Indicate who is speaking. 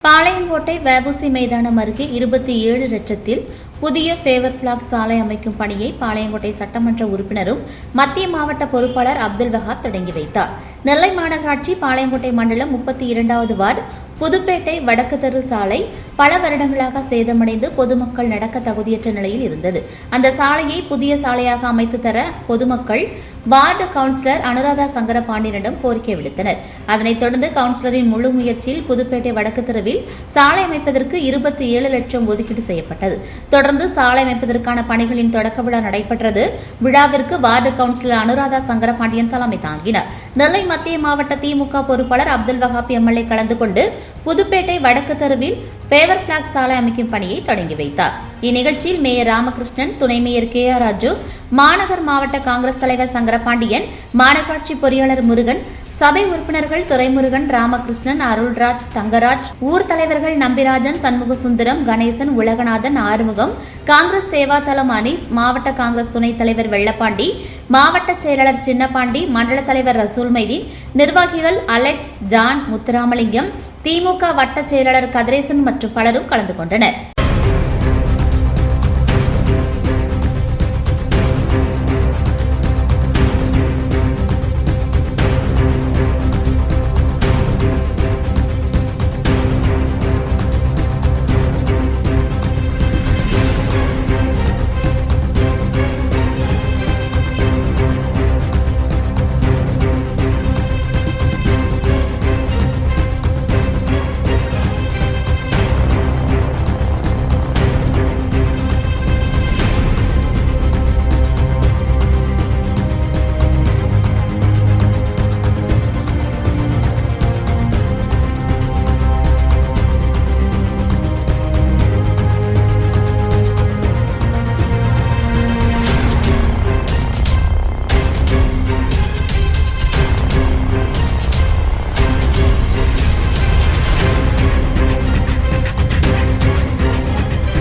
Speaker 1: பாளையங்கோட்டை வஉசி மைதானம் அருகே 27 லட்சத்தில் புதிய பேவர் பிளாக் சாலை அமைக்கும் பணியை பாளையங்கோட்டை சட்டமன்ற உறுப்பினரும் மத்திய மாவட்ட பொறுப்பாளர் அப்துல் வஹாப் தொடங்கி வைத்தார். நெல்லை மாநகராட்சி பாளையங்கோட்டை மண்டலம் 32வது வார்டு புதுப்பேட்டை வடக்கு தெரு சாலை பல வருடங்களாக சேதமடைந்து பொதுமக்கள் நடக்க தகுதியற்ற நிலையில் இருந்தது. அந்த சாலையை புதிய சாலையாக அமைத்து தர பொதுமக்கள் வார்டு கவுன்சிலர் அனுராதா சங்கரபாண்டியனிடம் கோரிக்கை விடுத்தனர். அதனைத் தொடர்ந்து கவுன்சிலரின் முழு முயற்சியில் புதுப்பேட்டை வடக்கு தெருவில் சாலை அமைப்பதற்கு 27 லட்சம் ஒதுக்கீடு செய்யப்பட்டது. தொடர்ந்து சாலை அமைப்பதற்கான பணிகளின் தொடக்க விழா நடைபெற்றது. விழாவிற்கு வார்டு கவுன்சிலர் அனுராதா சங்கரபாண்டியன் தலைமை தாங்கினார். நெல்லை மத்திய மாவட்ட திமுக பொறுப்பாளர் அப்துல் வஹாப் எம்எல்ஏ கலந்து கொண்டு புதுப்பேட்டை வடக்கு தெருவில் பேவர் பிளாக் சாலை அமைக்கும் பணியை தொடங்கி வைத்தார். இந்நிகழ்ச்சியில் மேயர் ராமகிருஷ்ணன், துணை மேயர் KR ராஜு, மாநகர் மாவட்ட காங்கிரஸ் தலைவர் சங்கரபாண்டியன், மாநகராட்சி பொறியாளர் முருகன், சபை உறுப்பினர்கள் துரைமுருகன், ராமகிருஷ்ணன், அருள்ராஜ், தங்கராஜ், ஊர் தலைவர்கள் நம்பிராஜன், சண்முகசுந்தரம், கணேசன், உலகநாதன், ஆறுமுகம், காங்கிரஸ் சேவா தளம் அனீஸ், மாவட்ட காங்கிரஸ் துணைத் தலைவர் வெள்ளப்பாண்டி, மாவட்ட செயலாளர் சின்னப்பாண்டி, மண்டல தலைவர் ரசூல் மைதீன், நிர்வாகிகள் அலெக்ஸ், ஜான், முத்துராமலிங்கம், திமுக வட்ட செயலாளர் கதிரேசன் மற்றும் பலரும் கலந்து கொண்டனர்.